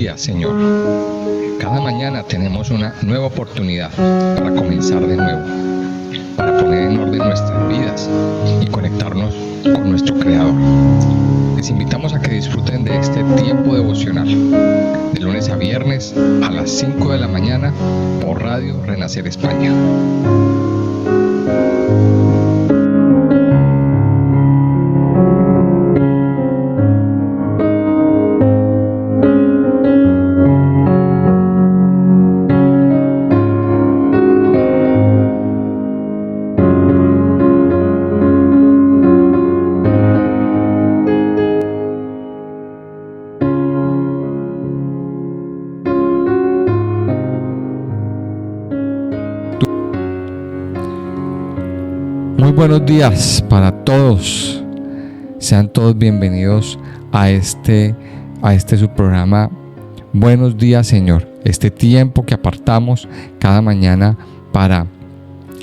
días, Señor. Cada mañana tenemos una nueva oportunidad para comenzar de nuevo, para poner en orden nuestras vidas y conectarnos con nuestro Creador. Les invitamos a que disfruten de este tiempo devocional, de lunes a viernes a las 5 de la mañana por Radio Renacer España. Muy buenos días para todos. Sean todos bienvenidos a este su programa Buenos días, Señor. Este tiempo que apartamos cada mañana para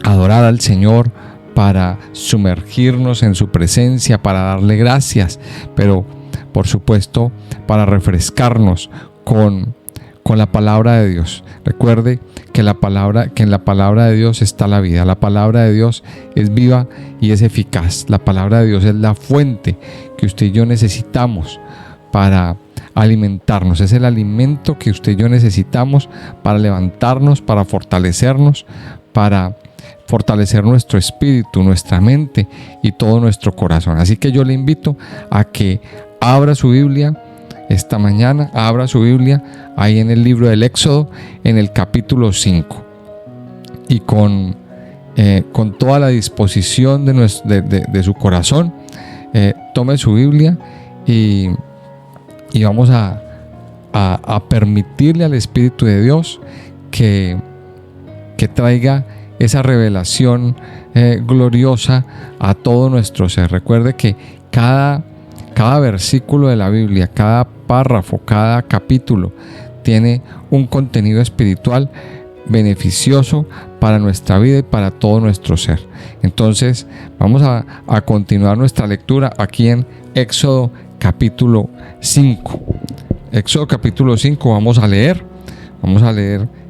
adorar al Señor, para sumergirnos en su presencia, para darle gracias, pero por supuesto para refrescarnos con la palabra de Dios. Recuerde que en la palabra de Dios está la vida. La palabra de Dios es viva y es eficaz. La palabra de Dios es la fuente que usted y yo necesitamos para alimentarnos. Es el alimento que usted y yo necesitamos para levantarnos, para fortalecernos, para fortalecer nuestro espíritu, nuestra mente y todo nuestro corazón. Así que yo le invito a que abra su Biblia esta mañana, abra su Biblia ahí en el libro del Éxodo, en el capítulo 5, y con toda la disposición de su corazón, tome su Biblia y vamos a permitirle al Espíritu de Dios que traiga esa revelación gloriosa a todo nuestro ser. Recuerde que cada versículo de la Biblia, cada párrafo, cada capítulo tiene un contenido espiritual beneficioso para nuestra vida y para todo nuestro ser. Entonces vamos a continuar nuestra lectura aquí en Éxodo capítulo 5. Éxodo capítulo 5, vamos a leer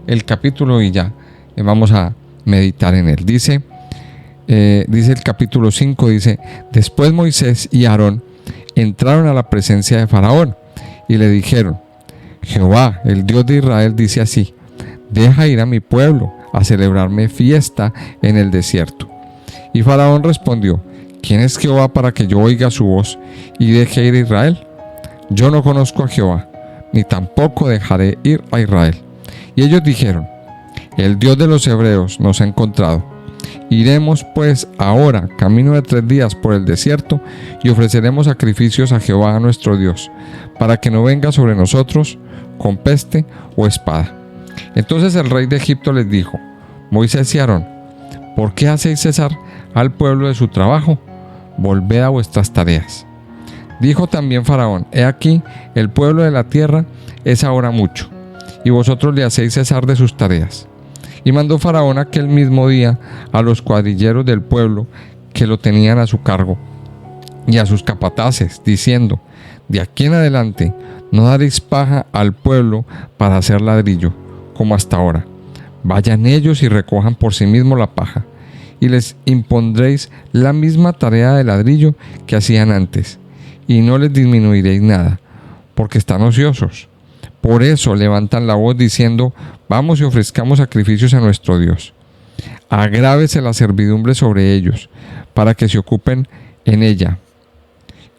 el capítulo y ya vamos a meditar en él. Dice el capítulo 5, dice: Después Moisés y Aarón entraron a la presencia de Faraón y le dijeron: Jehová, el Dios de Israel, dice así: deja ir a mi pueblo a celebrarme fiesta en el desierto. Y Faraón respondió: ¿quién es Jehová para que yo oiga su voz y deje ir a Israel? Yo no conozco a Jehová, ni tampoco dejaré ir a Israel. Y ellos dijeron: el Dios de los hebreos nos ha encontrado. Iremos pues ahora camino de 3 días por el desierto y ofreceremos sacrificios a Jehová nuestro Dios, para que no venga sobre nosotros con peste o espada. Entonces el rey de Egipto les dijo: Moisés y Aarón, ¿por qué hacéis cesar al pueblo de su trabajo? Volved a vuestras tareas. Dijo también Faraón: he aquí, el pueblo de la tierra es ahora mucho, y vosotros le hacéis cesar de sus tareas. Y mandó Faraón aquel mismo día a los cuadrilleros del pueblo que lo tenían a su cargo y a sus capataces, diciendo: de aquí en adelante no daréis paja al pueblo para hacer ladrillo, como hasta ahora. Vayan ellos y recojan por sí mismos la paja, y les impondréis la misma tarea de ladrillo que hacían antes, y no les disminuiréis nada, porque están ociosos. Por eso levantan la voz diciendo: vamos y ofrezcamos sacrificios a nuestro Dios. Agrávese la servidumbre sobre ellos, para que se ocupen en ella,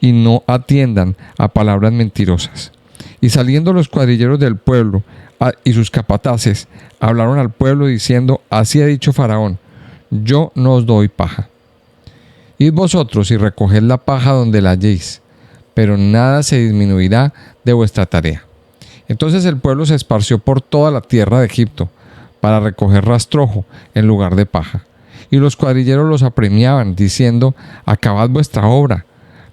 y no atiendan a palabras mentirosas. Y saliendo los cuadrilleros del pueblo y sus capataces, hablaron al pueblo diciendo: así ha dicho Faraón: yo no os doy paja. Id vosotros y recoged la paja donde la halléis, pero nada se disminuirá de vuestra tarea. Entonces el pueblo se esparció por toda la tierra de Egipto para recoger rastrojo en lugar de paja. Y los cuadrilleros los apremiaban, diciendo: acabad vuestra obra,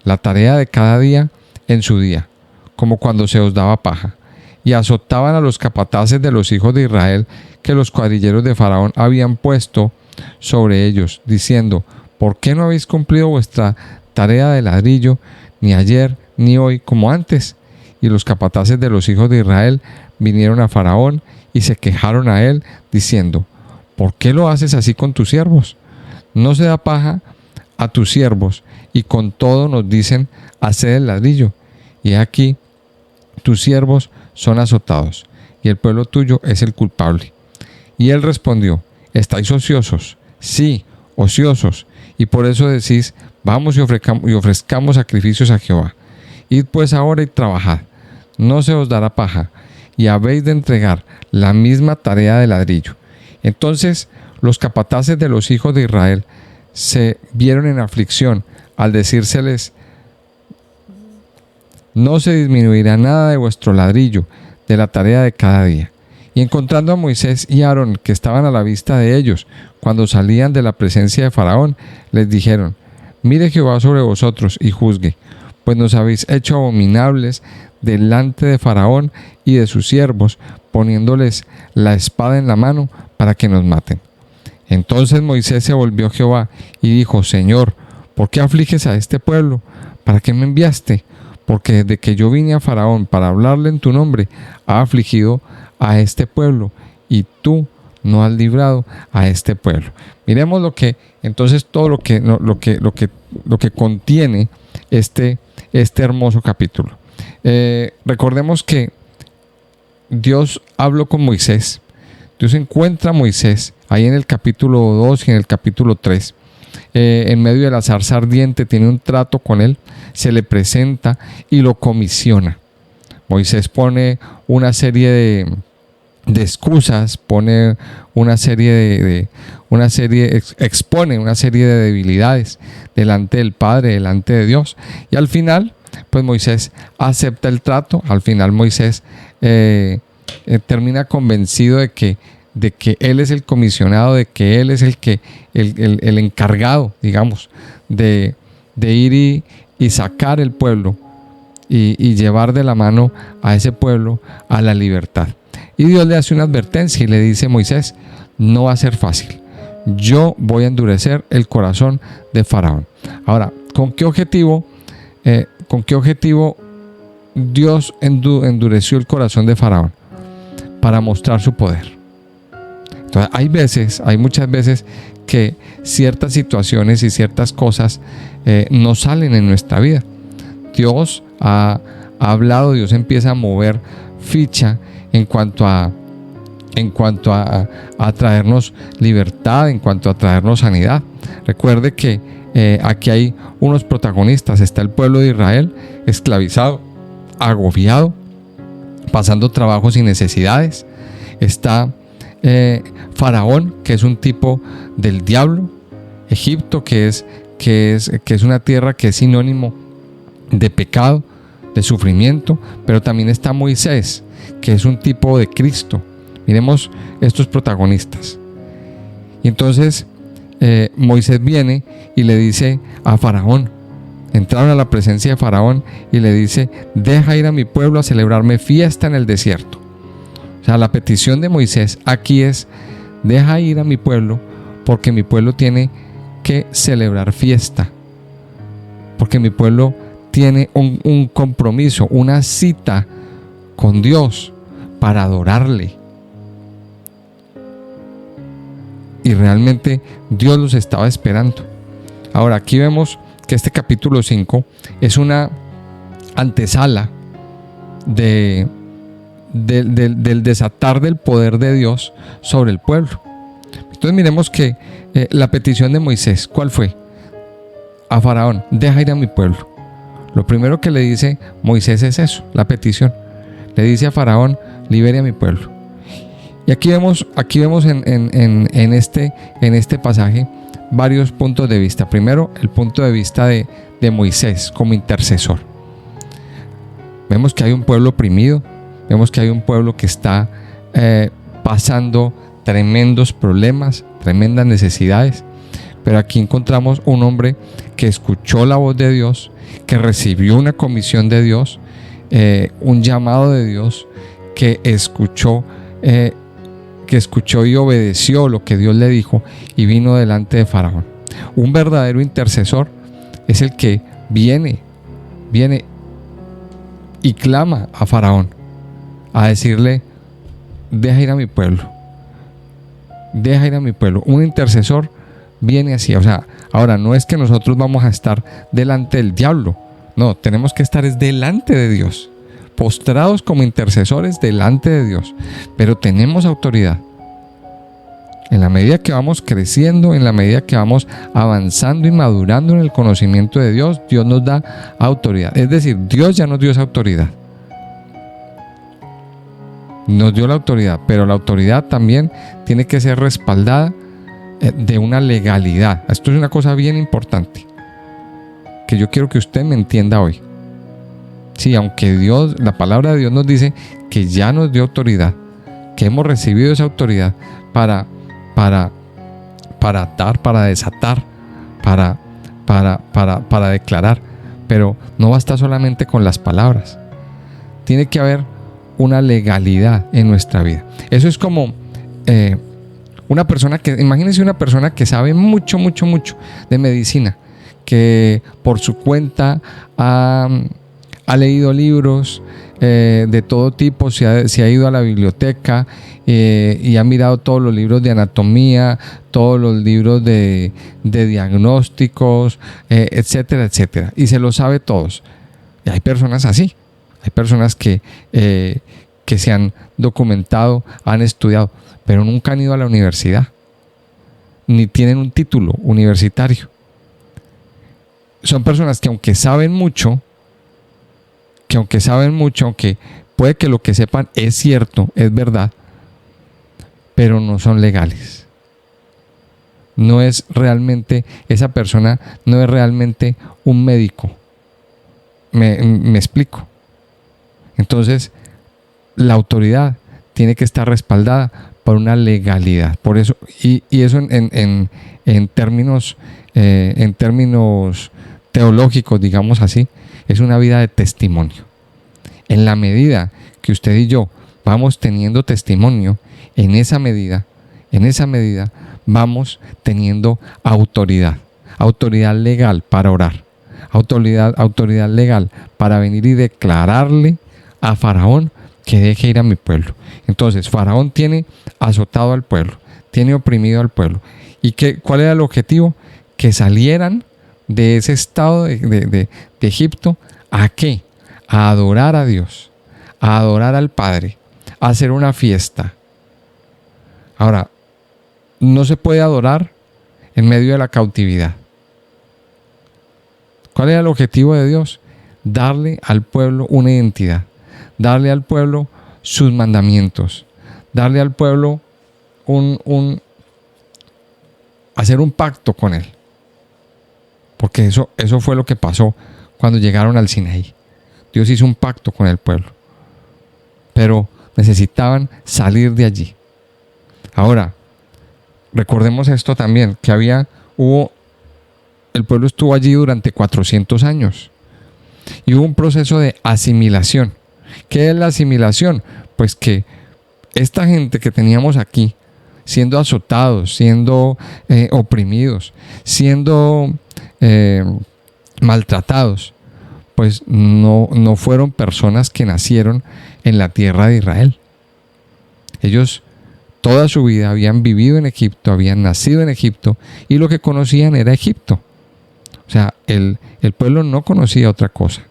la tarea de cada día en su día, como cuando se os daba paja. Y azotaban a los capataces de los hijos de Israel que los cuadrilleros de Faraón habían puesto sobre ellos, diciendo: ¿por qué no habéis cumplido vuestra tarea de ladrillo, ni ayer ni hoy como antes? y los capataces de los hijos de Israel vinieron a Faraón y se quejaron a él, diciendo: ¿por qué lo haces así con tus siervos? No se da paja a tus siervos, y con todo nos dicen: haced el ladrillo, y aquí tus siervos son azotados, y el pueblo tuyo es el culpable. Y él respondió: ¿estáis ociosos? Sí, ociosos, y por eso decís: vamos y ofrezcamos sacrificios a Jehová. Id pues ahora y trabajad, no se os dará paja, y habéis de entregar la misma tarea de ladrillo. Entonces los capataces de los hijos de Israel se vieron en aflicción al decírseles: no se disminuirá nada de vuestro ladrillo, de la tarea de cada día. Y encontrando a Moisés y Aarón, que estaban a la vista de ellos, cuando salían de la presencia de Faraón, les dijeron: mire Jehová sobre vosotros y juzgue, pues nos habéis hecho abominables delante de Faraón y de sus siervos, poniéndoles la espada en la mano para que nos maten. Entonces Moisés se volvió a Jehová y dijo: Señor, ¿por qué afliges a este pueblo? ¿Para qué me enviaste? Porque desde que yo vine a Faraón para hablarle en tu nombre, ha afligido a este pueblo, y tú no has librado a este pueblo. Miremos entonces todo lo que contiene este hermoso capítulo. Recordemos que Dios habló con Moisés. Dios encuentra a Moisés ahí en el capítulo 2 y en el capítulo 3. En medio de la zarza ardiente tiene un trato con él, se le presenta y lo comisiona. Moisés pone una serie de excusas, expone una serie de debilidades delante del Padre, delante de Dios, y al final pues Moisés acepta el trato. Al final Moisés termina convencido de que él es el comisionado, de que él es el encargado, digamos, de ir y sacar el pueblo y llevar de la mano a ese pueblo a la libertad. Y Dios le hace una advertencia y le dice: Moisés, no va a ser fácil. Yo voy a endurecer el corazón de Faraón. Ahora, ¿con qué objetivo Dios endureció el corazón de Faraón? Para mostrar su poder. Entonces, hay muchas veces que ciertas situaciones y ciertas cosas no salen en nuestra vida. Dios ha hablado, Dios empieza a mover ficha en cuanto a traernos libertad, en cuanto a traernos sanidad. Recuerde que aquí hay unos protagonistas. Está el pueblo de Israel esclavizado, agobiado, pasando trabajos y necesidades. Está Faraón, que es un tipo del diablo. Egipto, que es una tierra que es sinónimo de pecado, de sufrimiento. Pero también está Moisés, que es un tipo de Cristo. Miremos estos protagonistas. Y entonces Moisés viene y le dice a Faraón, entraron a la presencia de Faraón y le dice: deja ir a mi pueblo a celebrarme fiesta en el desierto. O sea, la petición de Moisés aquí es: deja ir a mi pueblo, porque mi pueblo tiene que celebrar fiesta, porque mi pueblo tiene un compromiso, una cita con Dios para adorarle. Y realmente Dios los estaba esperando. Ahora, aquí vemos que este capítulo 5 es una antesala del desatar del poder de Dios sobre el pueblo. Entonces miremos que la petición de Moisés, ¿cuál fue? A Faraón: deja ir a mi pueblo. Lo primero que le dice Moisés es eso, la petición. Le dice a Faraón: libere a mi pueblo. Y aquí vemos en este pasaje varios puntos de vista. Primero, el punto de vista de Moisés como intercesor. Vemos que hay un pueblo oprimido, vemos que hay un pueblo que está pasando tremendos problemas, tremendas necesidades. Pero aquí encontramos un hombre que escuchó la voz de Dios, que recibió una comisión de Dios, un llamado de Dios, que escuchó y obedeció lo que Dios le dijo y vino delante de Faraón. Un verdadero intercesor es el que viene y clama a Faraón a decirle: deja ir a mi pueblo, deja ir a mi pueblo. Un intercesor viene así. O sea, ahora no es que nosotros vamos a estar delante del diablo, no, tenemos que estar es delante de Dios, postrados como intercesores delante de Dios, pero tenemos autoridad. En la medida que vamos creciendo, en la medida que vamos avanzando y madurando en el conocimiento de Dios, Dios nos da autoridad. Es decir, Dios ya nos dio esa autoridad. Nos dio la autoridad, pero la autoridad también tiene que ser respaldada de una legalidad. Esto es una cosa bien importante que yo quiero que usted me entienda hoy. Sí, aunque Dios, la palabra de Dios nos dice que ya nos dio autoridad, que hemos recibido esa autoridad para atar, para desatar, para declarar, pero no basta solamente con las palabras. Tiene que haber una legalidad en nuestra vida. Eso es como una persona que, imagínense una persona que sabe mucho de medicina, que por su cuenta ha leído libros de todo tipo, se ha ido a la biblioteca y ha mirado todos los libros de anatomía, todos los libros de diagnósticos, etcétera, etcétera, y se lo sabe todos. Y hay personas así, hay personas que se han documentado, han estudiado, pero nunca han ido a la universidad, ni tienen un título universitario. Son personas que aunque saben mucho, aunque puede que lo que sepan es cierto, es verdad, pero no son legales. No es realmente, esa persona no es realmente un médico. Me explico. Entonces, la autoridad tiene que estar respaldada por una legalidad. Por eso, y eso en términos teológicos, digamos así, es una vida de testimonio. En la medida que usted y yo vamos teniendo testimonio, en esa medida vamos teniendo autoridad legal para orar, autoridad legal para venir y declararle a Faraón que deje ir a mi pueblo. Entonces, Faraón tiene azotado al pueblo, tiene oprimido al pueblo. ¿Y cuál era el objetivo? Que salieran de ese estado de Egipto. ¿A qué? A adorar a Dios, a adorar al Padre, a hacer una fiesta. Ahora, no se puede adorar en medio de la cautividad. ¿Cuál era el objetivo de Dios? Darle al pueblo una identidad, darle al pueblo sus mandamientos, darle al pueblo hacer un pacto con él. Porque eso fue lo que pasó cuando llegaron al Sinaí. Dios hizo un pacto con el pueblo, pero necesitaban salir de allí. Ahora, recordemos esto también, que el pueblo estuvo allí durante 400 años y hubo un proceso de asimilación. ¿Qué es la asimilación? Pues que esta gente que teníamos aquí, siendo azotados, siendo oprimidos, siendo maltratados, pues no fueron personas que nacieron en la tierra de Israel. Ellos toda su vida habían vivido en Egipto, habían nacido en Egipto, y lo que conocían era Egipto. O sea, el pueblo no conocía otra cosa.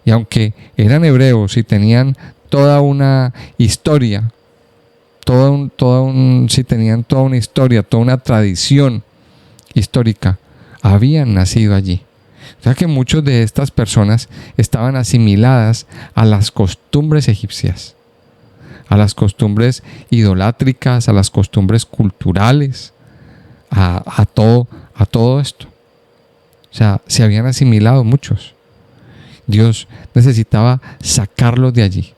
Y aunque eran hebreos y tenían toda una historia, tenían toda una historia, toda una tradición histórica, habían nacido allí. O sea que muchas de estas personas estaban asimiladas a las costumbres egipcias, a las costumbres idolátricas, a las costumbres culturales, a todo esto. O sea, se habían asimilado muchos. Dios necesitaba sacarlos de allí.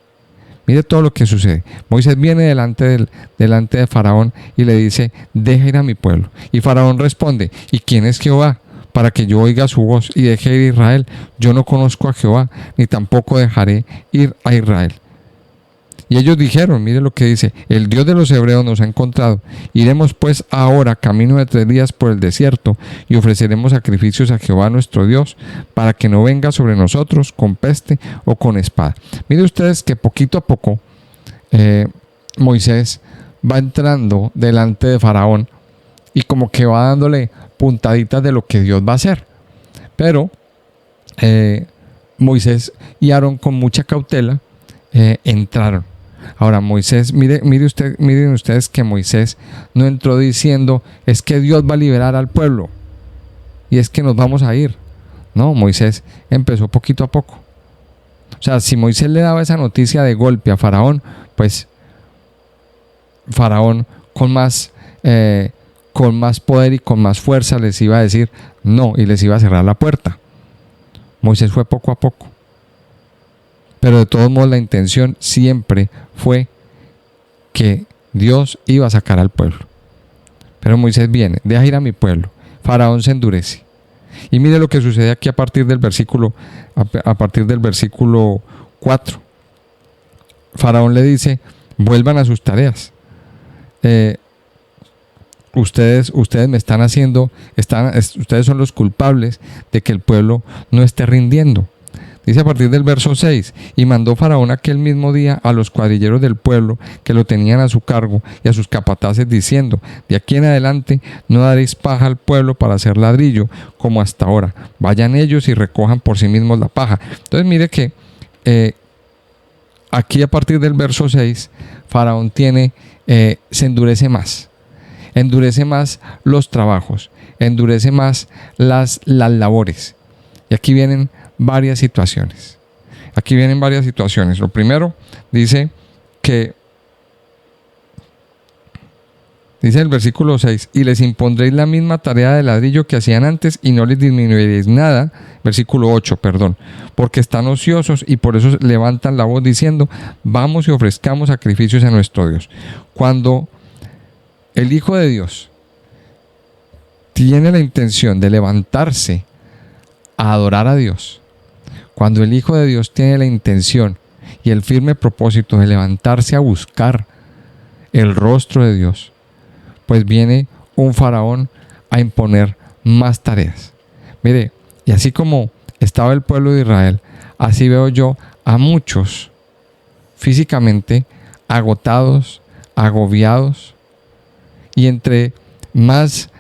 Mire todo lo que sucede. Moisés viene delante de Faraón y le dice: deja ir a mi pueblo. Y Faraón responde: ¿y quién es Jehová para que yo oiga su voz y deje ir a Israel? Yo no conozco a Jehová, ni tampoco dejaré ir a Israel. Y ellos dijeron, mire lo que dice: el Dios de los hebreos nos ha encontrado. Iremos pues ahora camino de 3 días por el desierto y ofreceremos sacrificios a Jehová nuestro Dios, para que no venga sobre nosotros con peste o con espada. Mire ustedes que poquito a poco Moisés va entrando delante de Faraón y como que va dándole puntaditas de lo que Dios va a hacer. Pero Moisés y Aarón, con mucha cautela, entraron. Ahora Moisés, miren ustedes que Moisés no entró diciendo: es que Dios va a liberar al pueblo y es que nos vamos a ir. No, Moisés empezó poquito a poco. O sea, si Moisés le daba esa noticia de golpe a Faraón, pues Faraón con más poder y con más fuerza les iba a decir no y les iba a cerrar la puerta. Moisés fue poco a poco. Pero de todos modos la intención siempre fue que Dios iba a sacar al pueblo. Pero Moisés viene: deja ir a mi pueblo. Faraón se endurece. Y mire lo que sucede aquí a partir del versículo 4. Faraón le dice: vuelvan a sus tareas. Ustedes me están haciendo, ustedes son los culpables de que el pueblo no esté rindiendo. Dice a partir del verso 6: y mandó Faraón aquel mismo día a los cuadrilleros del pueblo que lo tenían a su cargo y a sus capataces, diciendo: de aquí en adelante no daréis paja al pueblo para hacer ladrillo como hasta ahora. Vayan ellos y recojan por sí mismos la paja. Entonces mire que aquí a partir del verso 6 Faraón se endurece más los trabajos, endurece más las labores. Y aquí vienen varias situaciones. Lo primero dice el versículo 6: y les impondréis la misma tarea de ladrillo que hacían antes y no les disminuiréis nada. Versículo 8, porque están ociosos y por eso levantan la voz diciendo: vamos y ofrezcamos sacrificios a nuestro Dios. Cuando el Hijo de Dios tiene la intención de levantarse a adorar a Dios, cuando el Hijo de Dios tiene la intención y el firme propósito de levantarse a buscar el rostro de Dios, pues viene un faraón a imponer más tareas. Mire, y así como estaba el pueblo de Israel, así veo yo a muchos físicamente agotados, agobiados, y entre más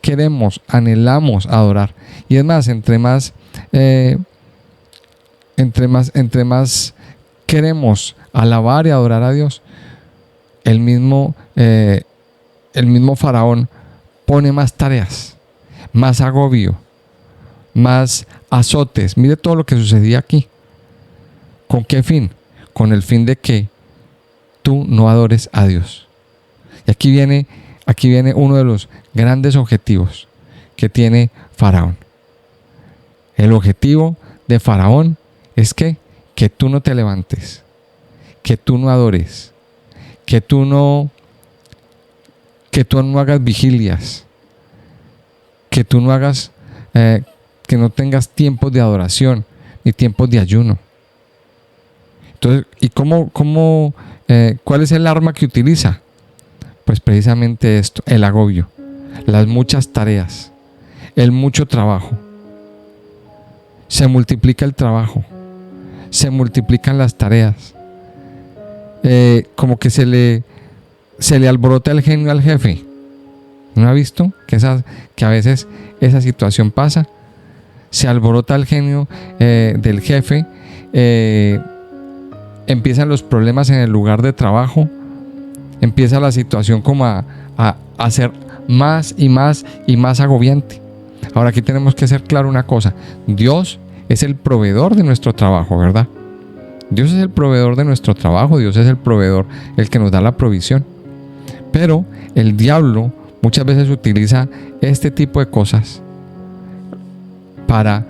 queremos, anhelamos adorar, y es más, entre más queremos alabar y adorar a Dios, el mismo faraón pone más tareas, más agobio, más azotes. Mire todo lo que sucedía aquí. ¿Con qué fin? Con el fin de que tú no adores a Dios. Y aquí viene uno de los grandes objetivos que tiene Faraón. El objetivo de Faraón es que tú no te levantes, que tú no adores, que tú no hagas vigilias, que tú no hagas, que no tengas tiempos de adoración ni tiempos de ayuno. Entonces, ¿y cuál es el arma que utiliza? Pues precisamente esto: el agobio, las muchas tareas, el mucho trabajo. Se multiplica el trabajo, se multiplican las tareas. Como que se le alborota el genio al jefe. ¿No ha visto que a veces esa situación pasa? Se alborota el genio del jefe, empiezan los problemas en el lugar de trabajo, empieza la situación como a ser más y más y más agobiante. Ahora aquí tenemos que ser claro una cosa: Dios es el proveedor de nuestro trabajo, ¿verdad? Dios es el proveedor de nuestro trabajo, Dios es el proveedor, el que nos da la provisión. Pero el diablo muchas veces utiliza este tipo de cosas para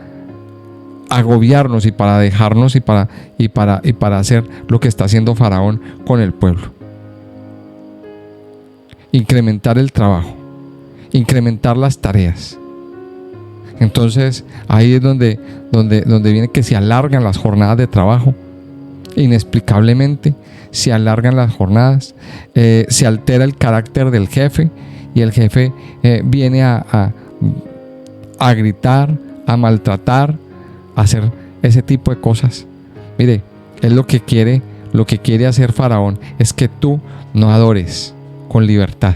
agobiarnos y para dejarnos y para hacer lo que está haciendo Faraón con el pueblo. Incrementar el trabajo, incrementar las tareas. Entonces ahí es donde viene que se alargan las jornadas de trabajo. inexplicablemente, se alargan las jornadas, se altera el carácter del jefe y el jefe viene a gritar, a maltratar, a hacer ese tipo de cosas. Mire, es lo que quiere hacer Faraón, es que tú no adores con libertad,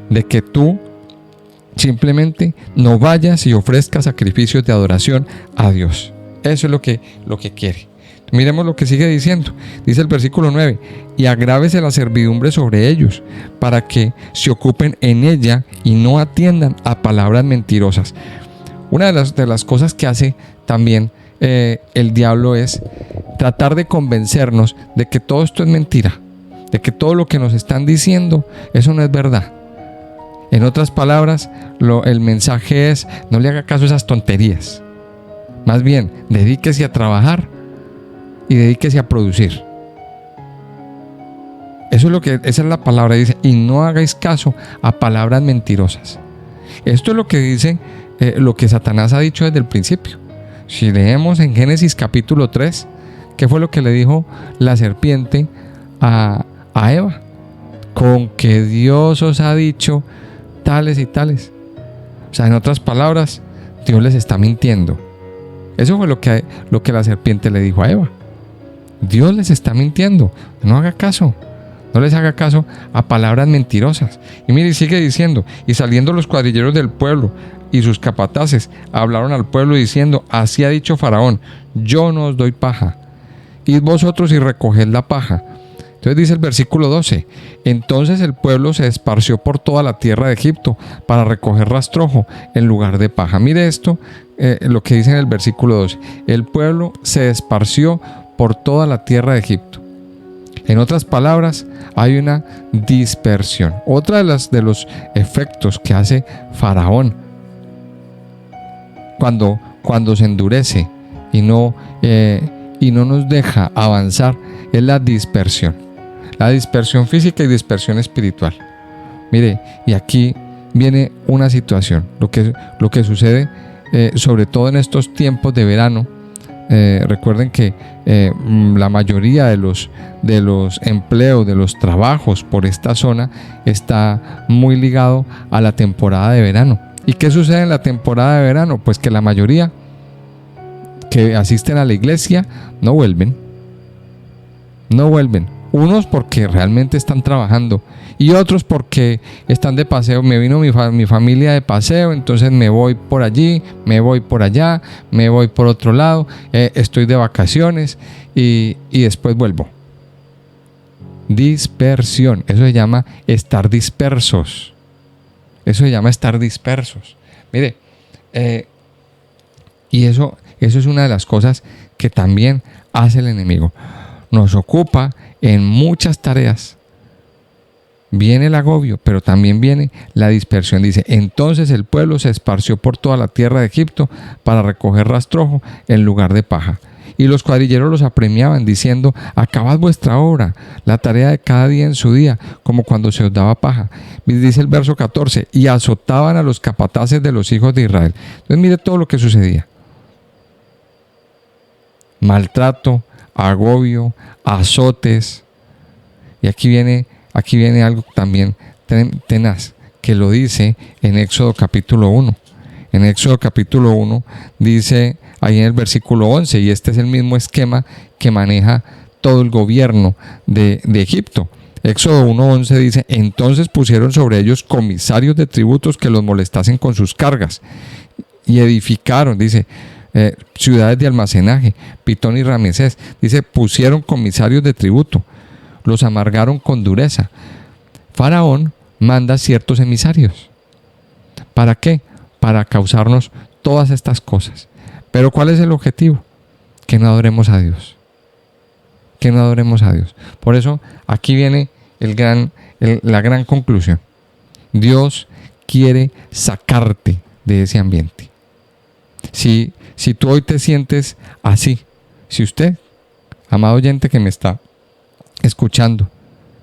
de que tú simplemente no vayas y ofrezcas sacrificios de adoración a Dios. Eso es lo que quiere. Miremos lo que sigue diciendo. Dice el versículo 9: y agrávese la servidumbre sobre ellos, para que se ocupen en ella y no atiendan a palabras mentirosas. Una de las cosas que hace también el diablo es tratar de convencernos de que todo esto es mentira, de que todo lo que nos están diciendo, eso no es verdad. En otras palabras, el mensaje es: no le haga caso a esas tonterías. Más bien, dedíquese a trabajar y dedíquese a producir. Esa es la palabra, dice, y no hagáis caso a palabras mentirosas. Esto es lo que dice, lo que Satanás ha dicho desde el principio. Si leemos en Génesis capítulo 3, ¿qué fue lo que le dijo la serpiente a Eva? Con que Dios os ha dicho tales y tales. O sea, en otras palabras, Dios les está mintiendo. Eso fue lo que la serpiente le dijo a Eva. Dios les está mintiendo. No haga caso. No les haga caso a palabras mentirosas. Y mire, sigue diciendo: y saliendo los cuadrilleros del pueblo y sus capataces hablaron al pueblo diciendo: así ha dicho Faraón, yo no os doy paja. Id vosotros y recoged la paja. Entonces dice el versículo 12: entonces el pueblo se esparció por toda la tierra de Egipto para recoger rastrojo en lugar de paja. Mire esto, lo que dice en el versículo 12: el pueblo se esparció por toda la tierra de Egipto. En otras palabras, hay una dispersión. Otra de los efectos que hace Faraón cuando se endurece y no nos deja avanzar es la dispersión. La dispersión física y dispersión espiritual. Mire, y aquí viene una situación. Lo que sucede, sobre todo en estos tiempos de verano. Recuerden que la mayoría de los empleos, de los trabajos por esta zona está muy ligado a la temporada de verano. ¿Y qué sucede en la temporada de verano? Pues que la mayoría que asisten a la iglesia no vuelven. Unos porque realmente están trabajando y otros porque están de paseo. Me vino mi familia de paseo, entonces me voy por allí, me voy por allá, me voy por otro lado, estoy de vacaciones y después vuelvo. Dispersión, eso se llama estar dispersos. Mire, y eso es una de las cosas que también hace el enemigo. Nos ocupa en muchas tareas. Viene el agobio, pero también viene la dispersión. Dice: entonces el pueblo se esparció por toda la tierra de Egipto para recoger rastrojo en lugar de paja. Y los cuadrilleros los apremiaban diciendo: acabad vuestra obra, la tarea de cada día en su día, como cuando se os daba paja. Dice el verso 14: y azotaban a los capataces de los hijos de Israel. Entonces mire todo lo que sucedía. Maltrato, agobio, azotes. Y aquí viene algo también tenaz, que lo dice en Éxodo capítulo 1. En Éxodo capítulo 1 dice ahí en el versículo 11, y este es el mismo esquema que maneja todo el gobierno de Egipto. Éxodo 1:11 dice: entonces pusieron sobre ellos comisarios de tributos que los molestasen con sus cargas, y edificaron, dice, ciudades de almacenaje, Pitón y Ramesés. Dice: pusieron comisarios de tributo, los amargaron con dureza. Faraón manda ciertos emisarios. ¿Para qué? Para causarnos todas estas cosas. Pero ¿cuál es el objetivo? Que no adoremos a Dios. Por eso aquí viene la gran conclusión. Dios quiere sacarte de ese ambiente. Si tú hoy te sientes así, si usted, amado oyente que me está escuchando,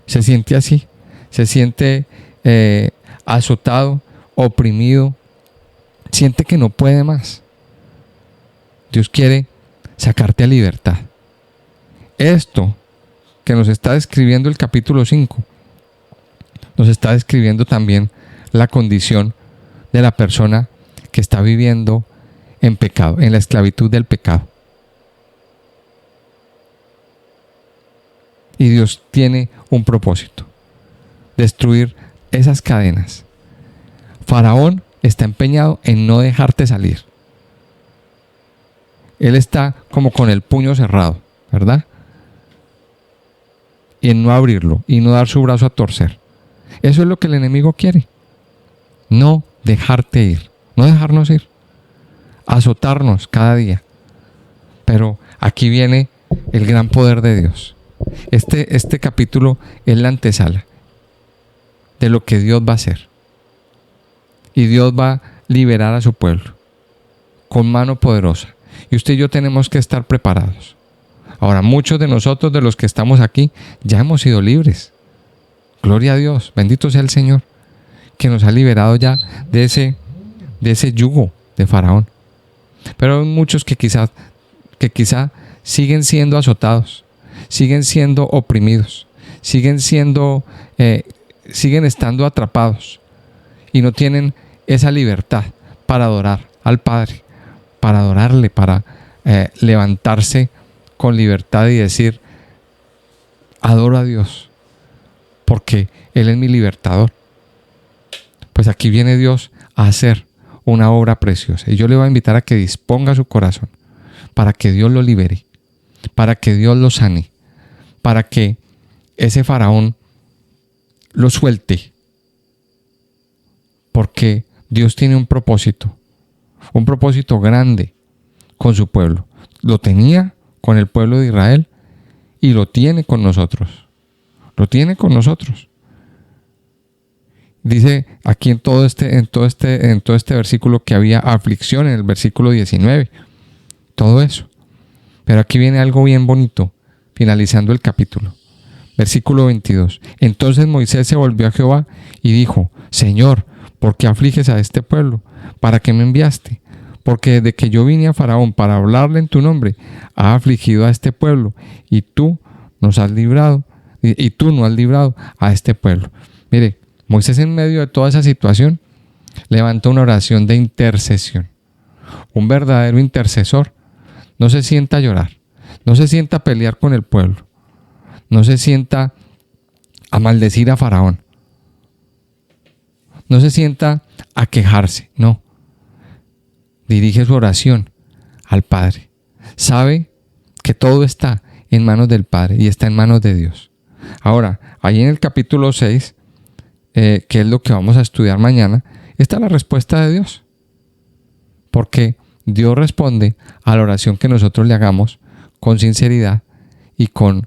se siente así, se siente azotado, oprimido, siente que no puede más, Dios quiere sacarte a libertad. esto que nos está describiendo el capítulo 5, nos está describiendo también la condición de la persona que está viviendo en pecado, en la esclavitud del pecado. Y Dios tiene un propósito: destruir esas cadenas. Faraón está empeñado en no dejarte salir. Él está como con el puño cerrado, ¿verdad? Y en no abrirlo y no dar su brazo a torcer. Eso es lo que el enemigo quiere. No dejarte ir, no dejarnos ir, azotarnos cada día. Pero aquí viene el gran poder de Dios. Este capítulo es la antesala de lo que Dios va a hacer. Y Dios va a liberar a su pueblo con mano poderosa. Y usted y yo tenemos que estar preparados. Ahora, muchos de nosotros, de los que estamos aquí, ya hemos sido libres. Gloria a Dios, bendito sea el Señor, que nos ha liberado ya de ese yugo de Faraón. Pero hay muchos que quizá siguen siendo azotados, siguen siendo oprimidos, siguen estando atrapados y no tienen esa libertad para adorar al Padre, para adorarle, para levantarse con libertad y decir: adoro a Dios porque Él es mi libertador. Pues aquí viene Dios a hacer una obra preciosa, y yo le voy a invitar a que disponga su corazón para que Dios lo libere, para que Dios lo sane, para que ese Faraón lo suelte, porque Dios tiene un propósito grande con su pueblo. Lo tenía con el pueblo de Israel y lo tiene con nosotros. Lo tiene con nosotros. Dice aquí en todo este versículo que había aflicción, en el versículo 19. Todo eso. Pero aquí viene algo bien bonito, finalizando el capítulo. Versículo 22. Entonces Moisés se volvió a Jehová y dijo: Señor, ¿por qué afliges a este pueblo? ¿Para qué me enviaste? Porque desde que yo vine a Faraón para hablarle en tu nombre, ha afligido a este pueblo, y tú no has librado a este pueblo. Mire, Moisés, en medio de toda esa situación, levanta una oración de intercesión. Un verdadero intercesor no se sienta a llorar, no se sienta a pelear con el pueblo, no se sienta a maldecir a Faraón, no se sienta a quejarse, no. Dirige su oración al Padre. Sabe que todo está en manos del Padre y está en manos de Dios. Ahora, ahí en el capítulo 6, que es lo que vamos a estudiar mañana, está la respuesta de Dios. Porque Dios responde a la oración que nosotros le hagamos con sinceridad y con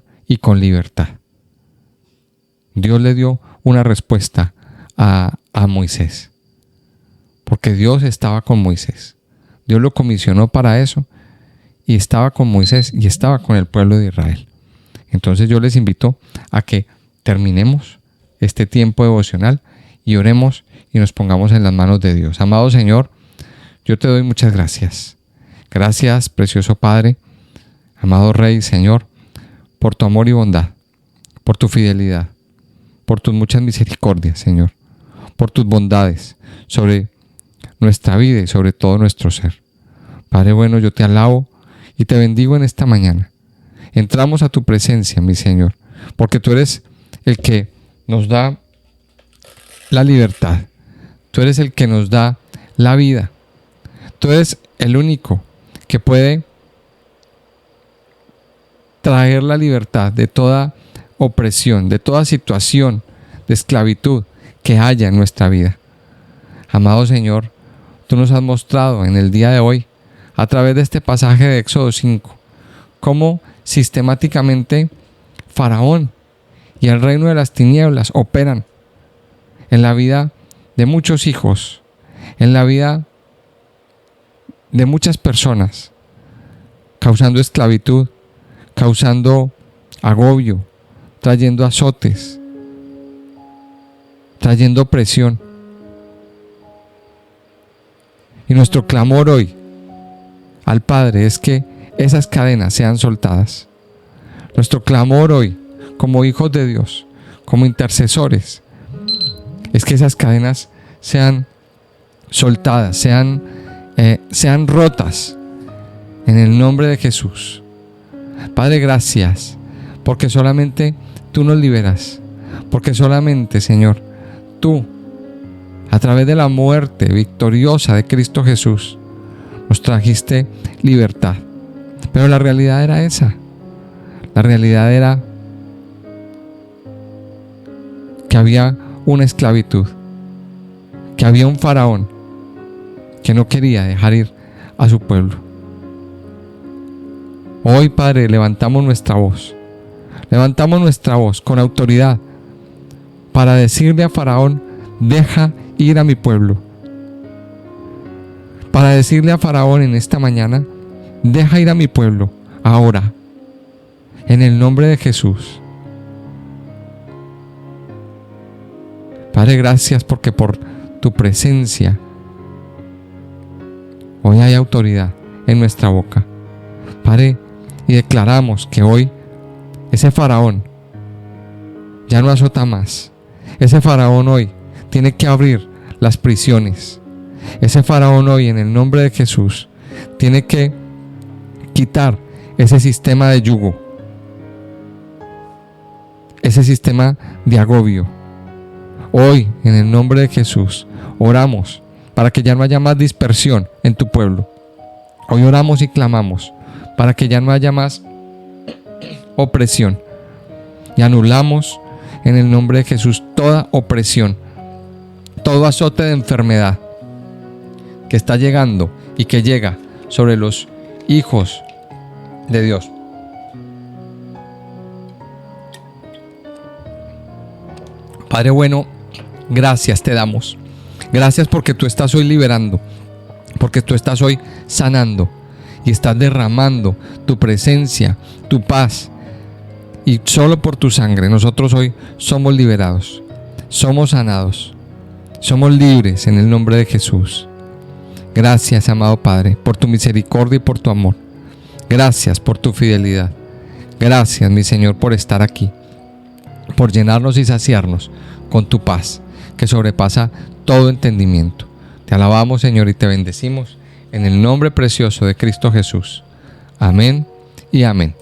libertad. Dios le dio una respuesta a Moisés, porque Dios estaba con Moisés. Dios lo comisionó para eso, y estaba con Moisés y estaba con el pueblo de Israel. Entonces yo les invito a que terminemos este tiempo devocional y oremos y nos pongamos en las manos de Dios. Amado Señor, yo te doy muchas gracias. Gracias, precioso Padre, amado Rey, Señor, por tu amor y bondad, por tu fidelidad, por tus muchas misericordias, Señor, por tus bondades sobre nuestra vida y sobre todo nuestro ser. Padre bueno, yo te alabo y te bendigo en esta mañana. Entramos a tu presencia, mi Señor, porque tú eres el que nos da la libertad. Tú eres el que nos da la vida. Tú eres el único que puede traer la libertad de toda opresión, de toda situación de esclavitud que haya en nuestra vida. Amado Señor, tú nos has mostrado en el día de hoy, a través de este pasaje de Éxodo 5, cómo sistemáticamente Faraón y el reino de las tinieblas operan en la vida de muchos hijos, en la vida de muchas personas, causando esclavitud, causando agobio, trayendo azotes, trayendo opresión. Y nuestro clamor hoy al Padre es que esas cadenas sean soltadas. Nuestro clamor hoy, como hijos de Dios, como intercesores, es que esas cadenas sean soltadas, sean rotas en el nombre de Jesús. Padre, gracias, porque solamente tú nos liberas, porque solamente, Señor, tú, a través de la muerte victoriosa de Cristo Jesús, nos trajiste libertad. Pero la realidad era esa. La realidad era que había una esclavitud, que había un faraón que no quería dejar ir a su pueblo. Hoy, Padre, levantamos nuestra voz con autoridad para decirle a Faraón: deja ir a mi pueblo. Para decirle a Faraón en esta mañana: deja ir a mi pueblo ahora, en el nombre de Jesús. Padre, gracias porque por tu presencia hoy hay autoridad en nuestra boca, Padre, y declaramos que hoy ese faraón ya no azota más. Ese faraón hoy tiene que abrir las prisiones. Ese faraón hoy, en el nombre de Jesús, tiene que quitar ese sistema de yugo, ese sistema de agobio. Hoy, en el nombre de Jesús, oramos para que ya no haya más dispersión en tu pueblo. Hoy oramos y clamamos para que ya no haya más opresión. Y anulamos en el nombre de Jesús toda opresión, todo azote de enfermedad que está llegando y que llega sobre los hijos de Dios. Padre bueno, gracias te damos. Gracias porque tú estás hoy liberando, porque tú estás hoy sanando y estás derramando tu presencia, tu paz. Y solo por tu sangre nosotros hoy somos liberados, somos sanados, somos libres en el nombre de Jesús. Gracias, amado Padre, por tu misericordia y por tu amor. Gracias por tu fidelidad. Gracias, mi Señor, por estar aquí, por llenarnos y saciarnos con tu paz, que sobrepasa todo entendimiento. Te alabamos, Señor, y te bendecimos en el nombre precioso de Cristo Jesús. Amén y amén.